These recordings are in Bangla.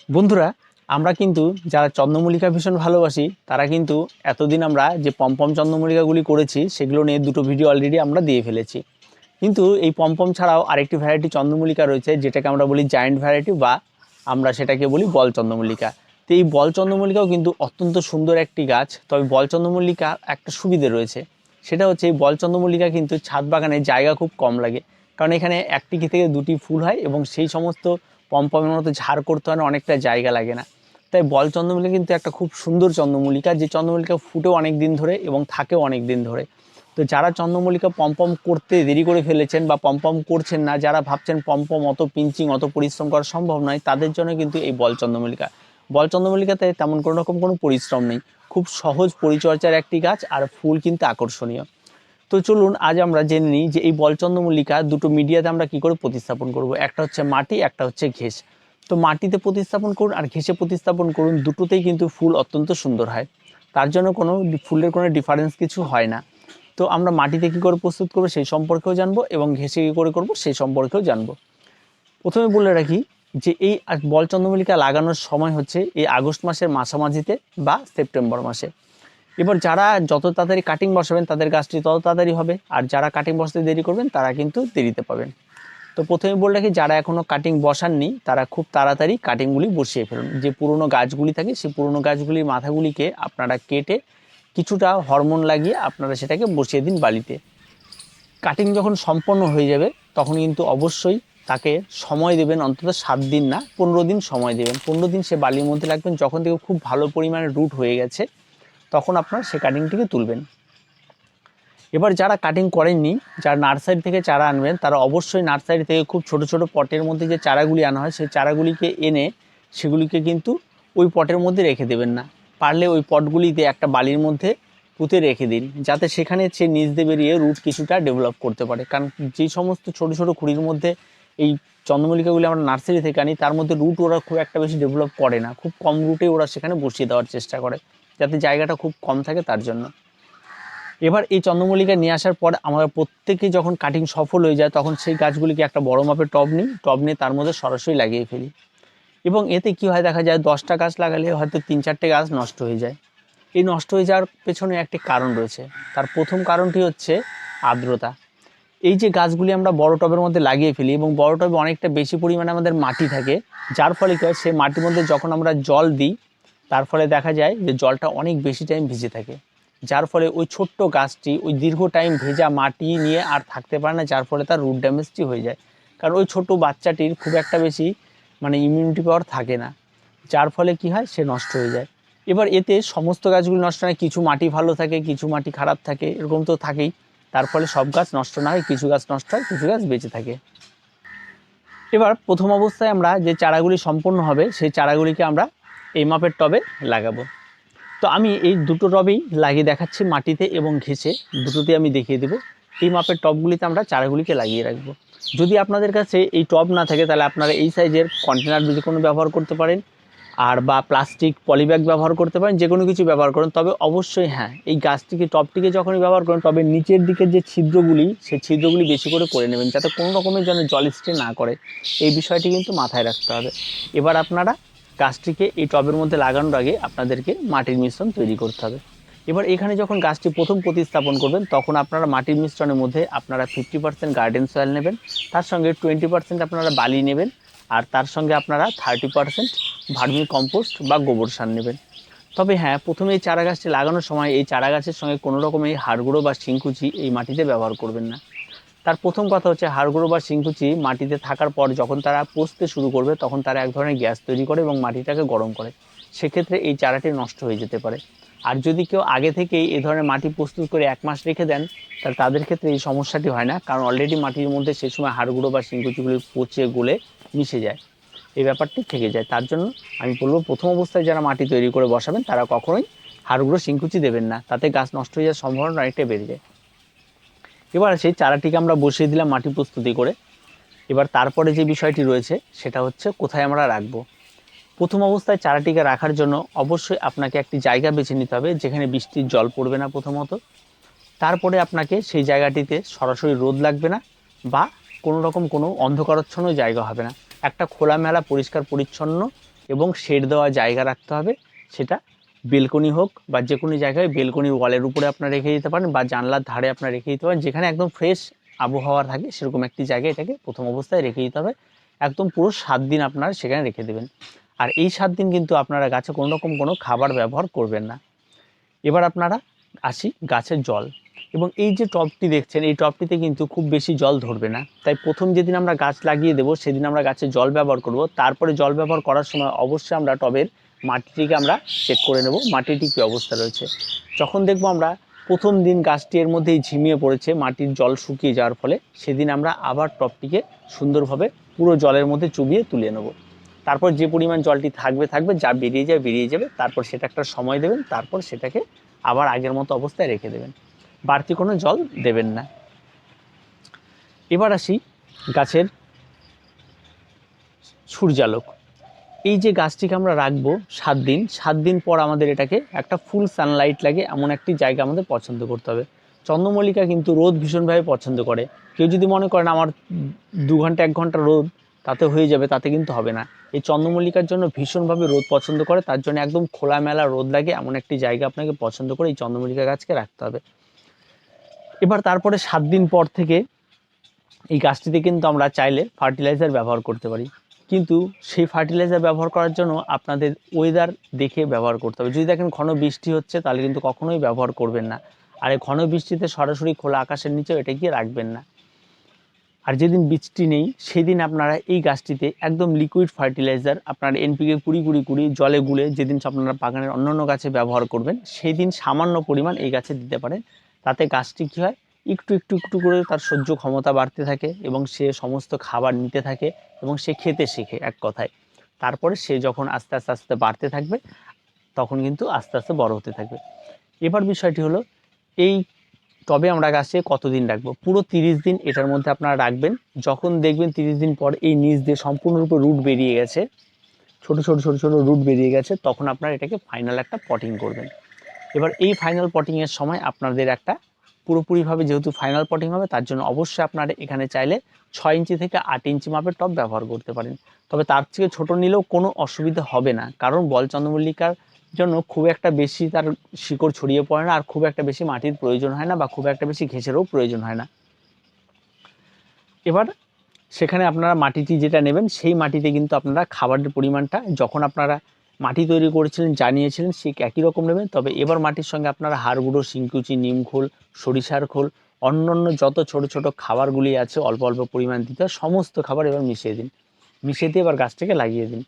বন্ধুরা, আমরা কিন্তু যারা চন্দ্রমল্লিকা ভীষণ ভালোবাসি তারা কিন্তু এতদিন আমরা যে পমপম চন্দ্রমল্লিকাগুলি করেছি সেগুলো নিয়ে দুটো ভিডিও অলরেডি আমরা দিয়ে ফেলেছি। কিন্তু এই পমপম ছাড়াও আরেকটি ভ্যারাইটি চন্দ্রমল্লিকা রয়েছে, যেটাকে আমরা বলি জায়ান্ট ভ্যারাইটি, বা আমরা সেটাকে বলি বল চন্দ্রমল্লিকা। তো এই বল চন্দ্রমল্লিকাও কিন্তু অত্যন্ত সুন্দর একটি গাছ। তবে বল চন্দ্রমল্লিকা একটা সুবিধে রয়েছে, সেটা হচ্ছে এই বল চন্দ্রমল্লিকা কিন্তু ছাদ বাগানে জায়গা খুব কম লাগে, কারণ এখানে একটি থেকে দুটি ফুল হয় এবং সেই সমস্ত পমপমের মতো ঝাড় করতে হয় না, অনেকটা জায়গা লাগে না। তাই বল চন্দ্রমল্লিকা কিন্তু একটা খুব সুন্দর চন্দ্রমল্লিকা, যে চন্দ্রমল্লিকা ফুটেও অনেক দিন ধরে এবং থাকেও অনেক দিন ধরে। তো যারা চন্দ্রমল্লিকা পমপম করতে দেরি করে ফেলেছেন বা পমপম করছেন না, যারা ভাবছেন পমপম অত পিঞ্চিং অত পরিশ্রম করা সম্ভব নয়, তাদের জন্য কিন্তু এই বল চন্দ্রমল্লিকা। বল চন্দ্রমল্লিকাতে তেমন কোনো পরিশ্রম নেই, খুব সহজ পরিচর্যার একটি গাছ, আর ফুল কিন্তু আকর্ষণীয়। তো চলুন আজ আমরা জেনে নিই যে এই বল চন্দ্রমল্লিকা দুটো মিডিয়াতে আমরা কি করে প্রতিস্থাপন করব। একটা হচ্ছে মাটি, একটা হচ্ছে ঘেঁস। তো মাটিতে প্রতিস্থাপন করুন আর ঘেঁষে প্রতিস্থাপন করুন, দুটোতেই কিন্তু ফুল অত্যন্ত সুন্দর হয়। তার জন্য ফুলের কোনো ডিফারেন্স কিছু হয় না। তো আমরা মাটিতে কী করে প্রস্তুত করবো সেই সম্পর্কেও জানবো, এবং ঘেঁষে কী করে করবো সেই সম্পর্কেও জানবো। প্রথমে বলে রাখি যে এই বল চন্দ্রমল্লিকা লাগানোর সময় হচ্ছে এই আগস্ট মাসের মাঝামাঝিতে বা সেপ্টেম্বর মাসে। এবার যারা যত তাড়াতাড়ি কাটিং বসাবেন তাদের গাছটি তত তাড়াতাড়ি হবে, আর যারা কাটিং বসাতে দেরি করবেন তারা কিন্তু দেরিতে পাবেন। তো প্রথমে বলে রাখি, যারা এখনও কাটিং বসাননি তারা খুব তাড়াতাড়ি কাটিংগুলি বসিয়ে ফেলুন। যে পুরনো গাছগুলি থাকে সেই পুরনো গাছগুলির মাথাগুলিকে আপনারা কেটে কিছুটা হরমোন লাগিয়ে আপনারা সেটাকে বসিয়ে দিন বালিতে। কাটিং যখন সম্পন্ন হয়ে যাবে তখন কিন্তু অবশ্যই তাকে সময় দেবেন, অন্তত 7 দিন না 15 দিন সময় দেবেন। 15 দিন সে বালির মধ্যে রাখবেন, যখন থেকে খুব ভালো পরিমাণে রুট হয়ে গেছে তখন আপনার সে কাটিংটিকে তুলবেন। এবার যারা কাটিং করেননি, যারা নার্সারি থেকে চারা আনবেন, তারা অবশ্যই নার্সারি থেকে খুব ছোট ছোট পটের মধ্যে যে চারাগুলি আনা হয় সেই চারাগুলিকে এনে সেগুলিকে কিন্তু ওই পটের মধ্যে রেখে দেবেন না। পারলে ওই পটগুলিতে একটা বালির মধ্যে পুঁতে রেখে দিন, যাতে সেখানে সে নিচ দিয়ে বেরিয়ে রুট কিছুটা ডেভেলপ করতে পারে। কারণ যে সমস্ত ছোট ছোট খুঁড়ির মধ্যে এই চন্দ্রমল্লিকাগুলি আমরা নার্সারি থেকে আনি, তার মধ্যে রুট ওরা খুব একটা বেশি ডেভেলপ করে না, খুব কম রুটে ওরা সেখানে বসিয়ে দেওয়ার চেষ্টা করে, যাতে জায়গাটা খুব কম থাকে তার জন্য। এবার এই চন্দ্রমল্লিকা নিয়ে আসার পর আমরা প্রত্যেকে যখন কাটিং সফল হয়ে যায় তখন সেই গাছগুলিকে একটা বড় মাপের টব নিয়ে তার মধ্যে সরাসরি লাগিয়ে ফেলি। এবং এতে কি হয় দেখা যায় 10টা গাছ লাগালে হয়তো 3-4টে গাছ নষ্ট হয়ে যায়। এই নষ্ট হয়ে যাওয়ার পেছনে একটি কারণ রয়েছে। তার প্রথম কারণটি হচ্ছে আর্দ্রতা। এই যে গাছগুলি আমরা বড় টবের মধ্যে লাগিয়ে ফেলি এবং বড় টবে অনেকটা বেশি পরিমাণে আমাদের মাটি থাকে, যার ফলে কি হয় সেই মাটির মধ্যে যখন আমরা জল দিই তার ফলে দেখা যায় যে জলটা অনেক বেশি টাইম ভিজে থাকে, যার ফলে ওই ছোট্ট গাছটি ওই দীর্ঘ টাইম ভেজা মাটি নিয়ে আর থাকতে পারে না, যার ফলে তার রুট ড্যামেজটি হয়ে যায়। কারণ ওই ছোট বাচ্চাটির খুব একটা বেশি ইমিউনিটি পাওয়ার থাকে না, যার ফলে কি হয় সে নষ্ট হয়ে যায়। এবার এতে সমস্ত গাছগুলি নষ্ট হয়, কিছু মাটি ভালো থাকে কিছু মাটি খারাপ থাকে, এরকম তো থাকেই। তার ফলে সব গাছ নষ্ট না হয়, কিছু গাছ নষ্ট হয়, কিছু গাছ বেঁচে থাকে। এবার প্রথম অবস্থায় আমরা যে চারাগুলি সম্পন্ন হবে সেই চারাগুলিকে আমরা এই মাপের টবে লাগাবো। তো আমি এই দুটো টবেই লাগিয়ে দেখাচ্ছি, মাটিতে এবং ঘেঁষে দুটোতে আমি দেখিয়ে দেবো। এই মাপের টবগুলিতে আমরা চারাগুলিকে লাগিয়ে রাখবো। যদি আপনাদের কাছে এই টব না থাকে তাহলে আপনারা এই সাইজের কন্টেনার যে কোনো ব্যবহার করতে পারেন, আর বা প্লাস্টিক পলিব্যাগ ব্যবহার করতে পারেন, যে কোনো কিছু ব্যবহার করেন। তবে অবশ্যই হ্যাঁ, এই টবটিকে যখনই ব্যবহার করেন টবের নিচের দিকের যে ছিদ্রগুলি সেই ছিদ্রগুলি বেশি করে নেবেন, যাতে কোনো রকমের যেন জল স্প্রে না করে, এই বিষয়টি কিন্তু মাথায় রাখতে হবে। এবার আপনারা গাছটিকে এই টবের মধ্যে লাগানোর আগে আপনাদেরকে মাটির মিশ্রণ তৈরি করতে হবে। এবার এখানে যখন গাছটি প্রথম প্রতিস্থাপন করবেন তখন আপনারা মাটির মিশ্রণের মধ্যে আপনারা 50% গার্ডেন সয়েল নেবেন, তার সঙ্গে 20% আপনারা বালি নেবেন, আর তার সঙ্গে আপনারা 30% ভার্মি কম্পোস্ট বা গোবর সার নেবেন। তবে হ্যাঁ, প্রথমে এই চারা গাছটি লাগানোর সময় এই চারা গাছের সঙ্গে কোনো রকমের হাড় গুঁড়ো বা শিংকুচি এই মাটিতে ব্যবহার করবেন না। তার প্রথম কথা হচ্ছে হাড় গুঁড়ো বা শিংকুচি মাটিতে থাকার পর যখন তারা পচতে শুরু করবে তখন তারা এক ধরনের গ্যাস তৈরি করে এবং মাটিটাকে গরম করে, সেক্ষেত্রে এই চারাটি নষ্ট হয়ে যেতে পারে। আর যদি কেউ আগে থেকেই এই ধরনের মাটি প্রস্তুত করে 1 মাস রেখে দেন তাহলে তাদের ক্ষেত্রে এই সমস্যাটি হয় না, কারণ অলরেডি মাটির মধ্যে সেই সময় হাড় গুঁড়ো বা শিংকুচিগুলি পচে গলে মিশে যায়, এই ব্যাপারটি থেকে যায়। তার জন্য আমি বলবো প্রথম অবস্থায় যারা মাটি তৈরি করে বসাবেন তারা কখনোই হাড় গুঁড়ো শিংকুচি দেবেন না, তাতে গাছ নষ্ট হয়ে যাওয়ার সম্ভাবনা অনেকটাই বেড়ে যায়। এবার সেই চারাটিকে আমরা বসিয়ে দিলাম মাটি প্রস্তুতি করে। এবার তারপরে যে বিষয়টি রয়েছে সেটা হচ্ছে কোথায় আমরা রাখবো। প্রথম অবস্থায় চারাটিকে রাখার জন্য অবশ্যই আপনাকে একটি জায়গা বেছে নিতে হবে যেখানে বৃষ্টির জল পড়বে না প্রথমত। তারপরে আপনাকে সেই জায়গাটিতে সরাসরি রোদ লাগবে না বা কোনো অন্ধকারাচ্ছন্ন জায়গা হবে না, একটা খোলামেলা পরিষ্কার পরিচ্ছন্ন এবং শেড দেওয়া জায়গা রাখতে হবে, সেটা বেলকনি হোক বা যে কোনো জায়গায় বেলকনির ওয়ালের উপরে আপনারা রেখে দিতে পারেন বা জানলার ধারে আপনারা রেখে দিতে পারেন, যেখানে একদম ফ্রেশ আবহাওয়া থাকে সেরকম একটি জায়গায় এটাকে প্রথম অবস্থায় রেখে দিতে হবে। একদম পুরো 7 দিন আপনারা সেখানে রেখে দেবেন। আর এই 7 দিন কিন্তু আপনারা গাছে কোনো রকম কোনো খাবার ব্যবহার করবেন না। এবার আপনারা আসি গাছের জল, এবং এই যে টবটি দেখছেন এই টবটিতে কিন্তু খুব বেশি জল ধরবে না, তাই প্রথম যেদিন আমরা গাছ লাগিয়ে দেবো সেদিন আমরা গাছে জল ব্যবহার করব। তারপরে জল ব্যবহার করার সময় অবশ্যই আমরা টবের মাটিটিকে আমরা চেক করে নেব মাটিটি কী অবস্থা রয়েছে। যখন দেখব আমরা প্রথম দিন গাছটি এর মধ্যেই ঝিমিয়ে পড়েছে, মাটির জল শুকিয়ে যাওয়ার ফলে, সেদিন আমরা আবার টবটিকে সুন্দরভাবে পুরো জলের মধ্যে চুবিয়ে তুলে নেব। তারপর যে পরিমাণ জলটি থাকবে যা বেরিয়ে যাবে, তারপর সেটা একটা সময় দেবেন, তারপর সেটাকে আবার আগের মতো অবস্থায় রেখে দেবেন, বাড়তি কোনো জল দেবেন না। এবার আসি গাছের সূর্যালোক। এই যে গাছটিকে আমরা রাখবো 7 দিন পর আমাদের এটাকে একটা ফুল সানলাইট লাগে এমন একটি জায়গা আমাদের পছন্দ করতে হবে। চন্দ্রমল্লিকা কিন্তু রোদ ভীষণভাবে পছন্দ করে। কেউ যদি মনে করেন আমার 2 ঘন্টা 1 ঘন্টা রোদ তাতে হয়ে যাবে, তাতে কিন্তু হবে না। এই চন্দ্রমল্লিকার জন্য ভীষণভাবে রোদ পছন্দ করে, তার জন্য একদম খোলামেলা রোদ লাগে এমন একটি জায়গা আপনাকে পছন্দ করে এই চন্দ্রমল্লিকা গাছকে রাখতে হবে। এবার তারপরে 7 দিন পর থেকে এই গাছটিতে কিন্তু আমরা চাইলে ফার্টিলাইজার ব্যবহার করতে পারি, কিন্তু সেই ফার্টিলাইজার ব্যবহার করার জন্য আপনাদের ওয়েদার দেখে ব্যবহার করতে হবে। যদি দেখেন ঘন বৃষ্টি হচ্ছে তাহলে কিন্তু কখনোই ব্যবহার করবেন না। আর এই ঘন বৃষ্টিতে সরাসরি খোলা আকাশের নিচেও এটা গিয়ে রাখবেন না। আর যেদিন বৃষ্টি নেই সেদিন আপনারা এই গাছটিতে একদম লিকুইড ফার্টিলাইজার আপনার এনপিকে 20-20-20 জলে গুলে যেদিন আপনারা বাগানের অন্যান্য গাছে ব্যবহার করবেন সেই দিন সামান্য পরিমাণ এই গাছে দিতে পারেন। তাতে গাছটি কী হয়, একটু করে তার সহ্য ক্ষমতা বাড়তে থাকে এবং সে সমস্ত খাবার নিতে থাকে এবং সে খেতে শেখে এক কথায়। তারপরে সে যখন আস্তে আস্তে বাড়তে থাকবে তখন কিন্তু আস্তে আস্তে বড় হতে থাকবে। এবার বিষয়টি হলো এই তবে আমরা গাছে কতদিন রাখবো, পুরো 30 দিন এটার মধ্যে আপনারা রাখবেন। যখন দেখবেন 30 দিন পর এই নিচ দিয়ে সম্পূর্ণরূপে রুট বেরিয়ে গেছে, ছোট রুট বেরিয়ে গেছে, তখন আপনারা এটাকে ফাইনাল একটা পটিং করবেন। এবার এই ফাইনাল পটিংয়ের সময় আপনাদের একটা পুরোপুরিভাবে যেহেতু ফাইনাল পটিং হবে তার জন্য অবশ্যই আপনারা এখানে চাইলে 6 ইঞ্চি থেকে 8 ইঞ্চি মাপের টব ব্যবহার করতে পারেন। তবে তার থেকে ছোট নিলেও কোনো অসুবিধা হবে না, কারণ বল চন্দ্রমল্লিকার জন্য খুব একটা বেশি তার শিকড় ছড়িয়ে পড়ে না, আর খুব একটা বেশি মাটির প্রয়োজন হয় না বা খুব একটা বেশি ঘেঁষেরও প্রয়োজন হয় না। এবার সেখানে আপনারা মাটিটি যেটা নেবেন সেই মাটিতে কিন্তু আপনারা খাবারের পরিমাণটা যখন আপনারা মাটি তৈরি করেছিলেন জানিয়েছিলেন সেই একই রকম নেবেন। তবে এবার মাটির সঙ্গে আপনারা হাড় গুঁড়ো, শিংকুচি, নিমখোল, সরিষার খোল, অন্যান্য যত ছোট খাবারগুলি আছে অল্প পরিমাণ দিতে হয়, সমস্ত খাবার এবার মিশিয়ে দিন। মিশিয়ে দিয়ে এবার গাছটাকে লাগিয়ে দিন।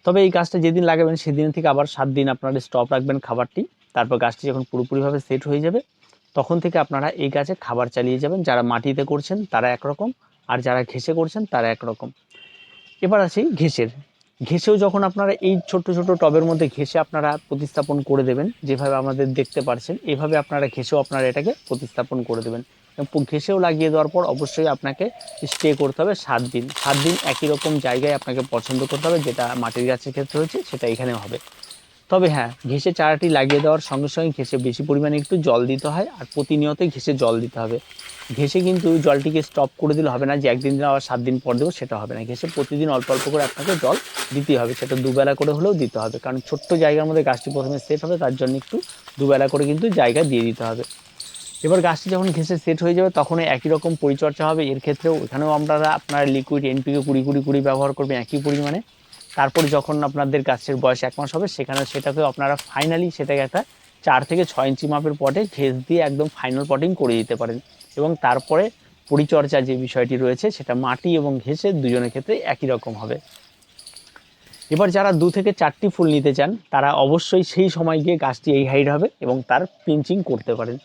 তবে এই গাছটা যেদিন লাগাবেন সেদিন থেকে আবার 7 দিন আপনারা স্টপ রাখবেন খাবারটি। তারপর গাছটি যখন পুরোপুরিভাবে সেট হয়ে যাবে তখন থেকে আপনারা এই গাছে খাবার চালিয়ে যাবেন। যারা মাটিতে করছেন তারা একরকম, আর যারা ঘেঁষে করছেন তারা একরকম। এবার আসি ঘেঁষেও যখন আপনারা এই ছোট টবের মধ্যে ঘেঁষে আপনারা প্রতিস্থাপন করে দেবেন, যেভাবে আমাদের দেখতে পাচ্ছেন এইভাবে আপনারা ঘেঁষেও আপনারা এটাকে প্রতিস্থাপন করে দেবেন। ঘেঁষেও লাগিয়ে দেওয়ার পর অবশ্যই আপনাকে স্টে করতে হবে 7 দিন। 7 দিন একই রকম জায়গায় আপনাকে পছন্দ করতে হবে, যেটা মাটির গাছের ক্ষেত্রে হচ্ছে সেটা এখানেও হবে। তবে হ্যাঁ, ঘেঁষে চারাটি লাগিয়ে দেওয়ার সঙ্গে ঘেঁষে বেশি পরিমাণে একটু জল দিতে হয়, আর প্রতিনিয়তই ঘেঁষে জল দিতে হবে। ঘেঁষে কিন্তু জলটিকে স্টপ করে দিলে হবে না যে একদিন দিন আবার 7 দিন পর দেবো, সেটা হবে না। ঘেঁষে প্রতিদিন অল্প করে আপনাকে জল দিতেই হবে, সেটা দুবেলা করে হলেও দিতে হবে, কারণ ছোট্ট জায়গার মধ্যে গাছটি প্রথমে সেট হবে, তার জন্য একটু দুবেলা করে কিন্তু জায়গা দিয়ে দিতে হবে। এবার গাছটি যখন ঘেঁষে সেট হয়ে যাবে তখন একই রকম পরিচর্যা হবে। এর ক্ষেত্রেও এখানেও আপনার লিকুইড এনপিকে 20-20-20 ব্যবহার করবেন একই পরিমাণে। তারপর যখন আপনাদের গাছের বয়স 1 মাস হবে সেটাকেও আপনারা ফাইনালি সেটাকে একটা 4 থেকে 6 ইঞ্চি মাপের পটে ঘেঁষ দিয়ে একদম ফাইনাল পটিং করে দিতে পারেন। এবং তারপরে পরিচর্যা যে বিষয়টি রয়েছে সেটা মাটি এবং ঘেঁষে দুজনের ক্ষেত্রে একই রকম হবে। এবার যারা 2 থেকে 4টি ফুল নিতে চান তারা অবশ্যই সেই সময় গিয়ে গাছটি এই হাইট হবে এবং তার পিঞ্চিং করতে পারেন।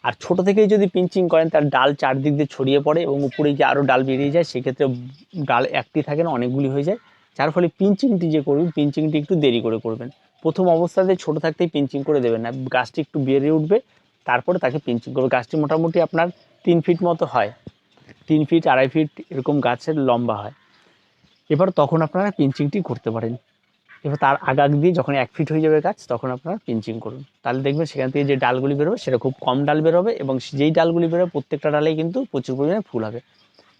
আর ছোট থেকেই যদি পিঞ্চিং করেন তার ডাল চারদিক দিয়ে ছড়িয়ে পড়ে এবং উপরে গিয়ে আরও ডাল বেরিয়ে যায়, সেক্ষেত্রে ডাল একটি থাকে না, অনেকগুলি হয়ে যায়। যার ফলে পিঞ্চিংটি যে করবেন পিঞ্চিংটি একটু দেরি করে করবেন। প্রথম অবস্থাতে ছোট থাকতেই পিঞ্চিং করে দেবেন না, গাছটি একটু বেড়ে উঠবে তারপরে তাকে পিঞ্চিং করবে। গাছটি মোটামুটি আপনার 3 ফিট মতো হয়, 3 ফিট 2.5 ফিট এরকম গাছের লম্বা হয়। এবার তখন আপনারা পিঞ্চিংটি করতে পারেন। এবার তার আগাগ দিয়ে যখন 1 ফিট হয়ে যাবে গাছ তখন আপনারা পিঞ্চিং করুন, তাহলে দেখবেন সেখান থেকে যে ডালগুলি বেরোবে সেটা খুব কম ডাল বেরোবে এবং যেই ডালগুলি বেরোবে প্রত্যেকটা ডালেই কিন্তু প্রচুর পরিমাণে ফুল হবে।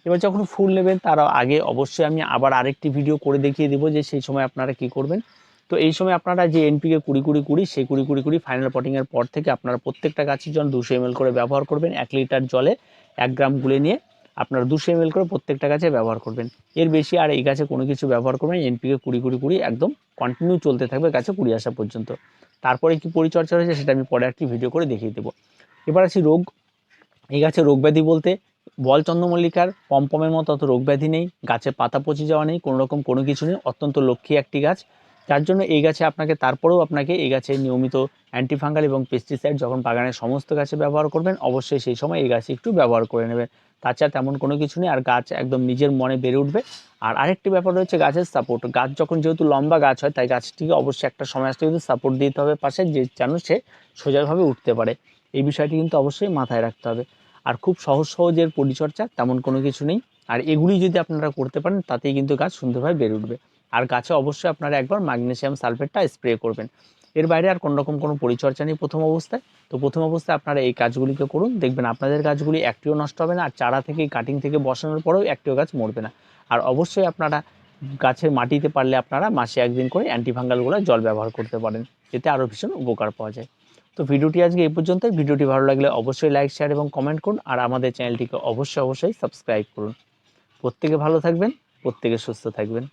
এবার যখন ফুল নেবেন তার আগে অবশ্যই আমি আবার আরেকটি ভিডিও করে দেখিয়ে দেবো যে সেই সময় আপনারা কি করবেন। তো এই সময় আপনারা যে এনপিকে 20-20-20 সেই 20-20-20 ফাইনাল পটিংয়ের পর থেকে আপনারা প্রত্যেকটা গাছের জন্য 200 ml করে ব্যবহার করবেন। 1 লিটার জলে 1 গ্রাম গুলে নিয়ে আপনারা 200 ml করে প্রত্যেকটা গাছে ব্যবহার করবেন। এর বেশি আর এই গাছে কোনো কিছু ব্যবহার করবেন। এনপিকে 20-20-20 একদম কন্টিনিউ চলতে থাকবে গাছে কুড়ি আসা পর্যন্ত। তারপরে কি পরিচর্যা রয়েছে সেটা আমি পরে একটি ভিডিও করে দেখিয়ে দেবো। এবার আসি রোগ। এই গাছে রোগ ব্যাধি বলতে বল চন্দ্রমল্লিকার পমপমের মতো অত রোগ ব্যাধি নেই, গাছে পাতা পচে যাওয়া নেই, কোনো রকম কোনো কিছু নেই, অত্যন্ত লক্ষ্মী একটি গাছ। যার জন্য এই গাছে আপনাকে এই গাছে নিয়মিত অ্যান্টিফাঙ্গাল এবং পেস্টিসাইড যখন বাগানের সমস্ত গাছে ব্যবহার করবেন অবশ্যই সেই সময় এই গাছে একটু ব্যবহার করে নেবেন। তাছাড়া তেমন কোনো কিছু নেই, আর গাছ একদম নিজের মনে বেড়ে উঠবে। আর আরেকটি ব্যাপার রয়েছে গাছের সাপোর্ট। গাছ যখন যেহেতু লম্বা গাছ হয় তাই গাছটিকে অবশ্যই একটা সময় আসতে কিন্তু সাপোর্ট দিতে হবে পাশে, যে যেন সে সোজাভাবে উঠতে পারে। এই বিষয়টি কিন্তু অবশ্যই মাথায় রাখতে হবে। আর খুব সহজের পরিচর্যা তেমন কোনো কিছু নেই, আর এগুলি যদি আপনারা করতে পারেন তাতেই কিন্তু গাছ সুন্দরভাবে বেড়ে উঠবে। আর গাছে অবশ্যই আপনারা একবার ম্যাগনেসিয়াম সালফেটটা স্প্রে করবেন। এর বাইরে আর কোনো রকম কোনো পরিচর্যা নেই প্রথম অবস্থায়। তো প্রথম অবস্থায় আপনারা এই কাজগুলিকে করুন, দেখবেন আপনাদের গাছগুলি একটিও নষ্ট হবে না, আর চারা থেকে কাটিং থেকে বসানোর পরেও একটিও গাছ মরবে না। আর অবশ্যই আপনারা গাছের মাটিতে পারলে আপনারা মাসে একদিন করে অ্যান্টিফাঙ্গালগুলো জল ব্যবহার করতে পারেন, এতে আরও ভীষণ উপকার পাওয়া যায়। তো ভিডিওটি আজকে এই পর্যন্তই। ভিডিওটি ভালো লাগলে অবশ্যই লাইক, শেয়ার এবং কমেন্ট করুন, আর আমাদের চ্যানেলটিকে অবশ্যই সাবস্ক্রাইব করুন। প্রত্যেকে ভালো থাকবেন, প্রত্যেকে সুস্থ থাকবেন।